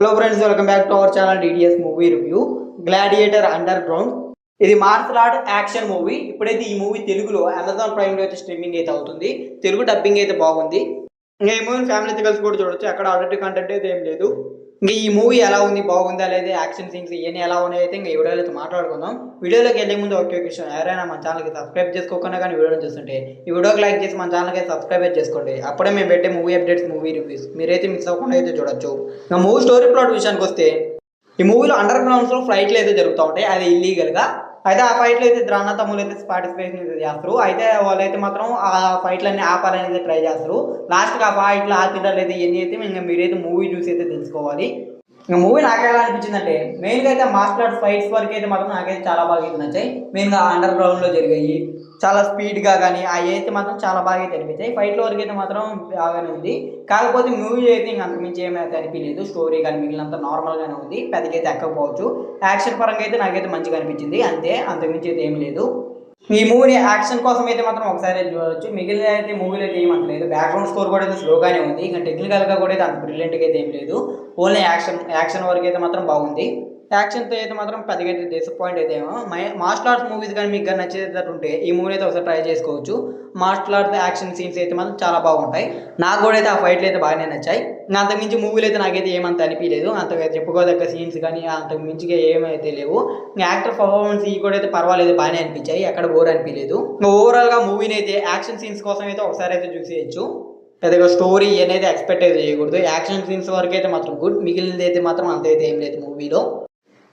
Hello friends, welcome back to our channel DDS movie review. Gladiator under ground. ఇది martial art action movie. ఇప్పుడైతే ఈ movie తెలుగులో Amazon ప్రైమ్లో అయితే streaming అయితే అవుతుంది. తెలుగు డబ్బింగ్ అయితే బాగుంది. ఇంకా ఈ మూవీ ఫ్యామిలీతో కలిసి కూడా చూడొచ్చు. అక్కడ ఆల్రెడీ కంటెంట్ అయితే ఏం లేదు. ఇంకా ఈ మూవీ ఎలా ఉంది, బాగుందా లేదా, యాక్షన్ సీన్స్ ఇవన్నీ ఎలా ఉన్నాయి అయితే ఇంకా ఈ వీడియోలో అయితే మాట్లాడుకుందాం. వీడియోలోకి వెళ్ళే ముందు ఒకే విషయం, ఎవరైనా మన ఛానల్కి సబ్స్క్రైబ్ చేసుకోకుండా కానీ వీడియోని చూస్తుంటే ఈ వీడియోకి లైక్ చేసి మన ఛానల్కి సబ్స్క్రైబ్ చేసుకోండి. అప్పుడే మేము పెట్టే మూవీ అప్డేట్స్, మూవీ రివ్యూస్ మీరైతే మిస్ అవ్వకుండా అయితే చూడొచ్చు. ఇంకా మూవీ స్టోరీ ప్లాట్ విషయానికి వస్తే, ఈ మూవీలో అండర్ గ్రౌండ్స్లో ఫ్లైట్లు అయితే జరుగుతూ ఉంటాయి. అది ఇల్లీగల్గా. అయితే ఆ ఫైట్లు అయితే ద్రాణ తమ్ములు అయితే పార్టిసిపేషన్ అయితే చేస్తారు. అయితే వాళ్ళైతే మాత్రం ఆ ఫైట్లన్నీ ఆపాలని అయితే ట్రై చేస్తారు. లాస్ట్కి ఆ ఫైట్లు ఆపినా లేదా ఇవన్నీ అయితే ఇంకా మీరైతే మూవీ చూసి అయితే తెలుసుకోవాలి. ఇంకా మూవీ నాకు ఎలా అనిపించిందంటే, మెయిన్గా అయితే మార్షల్ ఆర్ట్స్ ఫైట్స్ వరకు అయితే మాత్రం నాకైతే చాలా బాగా అయితే నచ్చాయి. మెయిన్గా అండర్ గ్రౌండ్లో జరిగాయి చాలా స్పీడ్గా, కానీ అవి అయితే మాత్రం చాలా బాగా అయితే అనిపించాయి. ఫైట్ల వరకు అయితే మాత్రం బాగానే ఉంది. కాకపోతే మూవీ అయితే ఇంక అంతకుమించి ఏమైతే అనిపించలేదు. స్టోరీ కానీ మిగిలినంత నార్మల్గానే ఉంది. పెద్దకైతే ఎక్కకపోవచ్చు. యాక్షన్ పరంగా అయితే నాకైతే మంచిగా అనిపించింది, అంతే. అంతకుమించి అయితే ఏమి లేదు. ఈ మూవీని యాక్షన్ కోసం అయితే మాత్రం ఒకసారి చూడవచ్చు. మిగిలిన అయితే మూవీలో అయితే ఏమంటలేదు. బ్యాక్గ్రౌండ్ స్కోర్ కూడా అయితే స్లోగానే ఉంది. ఇంకా టెక్నికల్గా కూడా అయితే అంత బ్రిలియంట్గా అయితే ఏం లేదు. ఓన్లీ యాక్షన్ వరకు అయితే మాత్రం బాగుంది. యాక్షన్తో అయితే మాత్రం పెద్దగా అయితే డిసప్పాయింట్ అయితే ఏమో. మార్షల్ ఆర్ట్స్ మూవీస్ కానీ మీకు కానీ నచ్చేటట్టు ఉంటే ఈ మూవీ అయితే ఒకసారి ట్రై చేసుకోవచ్చు. మార్షల్ ఆర్ట్స్ యాక్షన్ సీన్స్ అయితే మాత్రం చాలా బాగుంటాయి. నాకు కూడా అయితే ఆ ఫైట్లు అయితే బాగానే నచ్చాయి. ఇంకా అంతకుమించి మూవీలు అయితే నాకైతే ఏమంత అనిపించలేదు. అంతగా చెప్పుకోదగ్గ సీన్స్ కానీ అంతకు మించిగా ఏమైతే లేవు. ఇంకా యాక్టర్ పర్ఫార్మెన్స్ ఈ కూడా అయితే పర్వాలేదు, బాగానే అనిపించాయి. ఎక్కడ బోర్ అనిపించలేదు. ఇంకా ఓవరాల్గా మూవీని అయితే యాక్షన్ సీన్స్ కోసం అయితే ఒకసారి అయితే చూసేయచ్చు. పెద్దగా స్టోరీ అనేది ఎక్స్పెక్ట్ అయితే చేయకూడదు. యాక్షన్ సీన్స్ వరకు అయితే మాత్రం గుడ్. మిగిలినది అయితే మాత్రం అంత అయితే ఏం లేదు మూవీలో.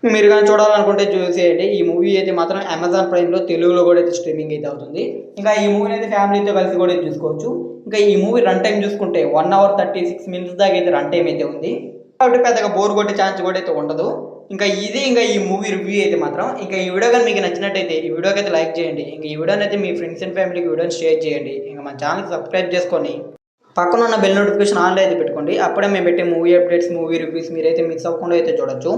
మీరు కానీ చూడాలనుకుంటే చూసేయండి. ఈ మూవీ అయితే మాత్రం అమెజాన్ ప్రైమ్లో తెలుగులో కూడా అయితే స్ట్రీమింగ్ అయితే అవుతుంది. ఇంకా ఈ మూవీని అయితే ఫ్యామిలీతో కలిసి కూడా చూసుకోవచ్చు. ఇంకా ఈ మూవీ రన్ టైం చూసుకుంటే 1 hour 36 minutes దాకా అయితే రన్ టైం అయితే ఉంది. కాబట్టి పెద్దగా బోర్ కొట్టే ఛాన్స్ కూడా అయితే ఉండదు. ఇంకా ఈ మూవీ రివ్యూ అయితే మాత్రం. ఇంకా ఈ వీడియో కానీ మీకు నచ్చినట్టయితే ఈ వీడియోకి అయితే లైక్ చేయండి. ఇంకా ఈ వీడియోని అయితే మీ ఫ్రెండ్స్ అండ్ ఫ్యామిలీకి వీడియోని షేర్ చేయండి. ఇంకా మన ఛానల్కి సబ్స్క్రైబ్ చేసుకొని పక్కన ఉన్న బెల్ నోటిఫికేషన్ ఆన్లో అయితే పెట్టుకోండి. అప్పుడే మేము పెట్టే మూవీ అప్డేట్స్, మూవీ రివ్యూస్ మీరైతే మిస్ అవ్వకుండా అయితే చూడొచ్చు.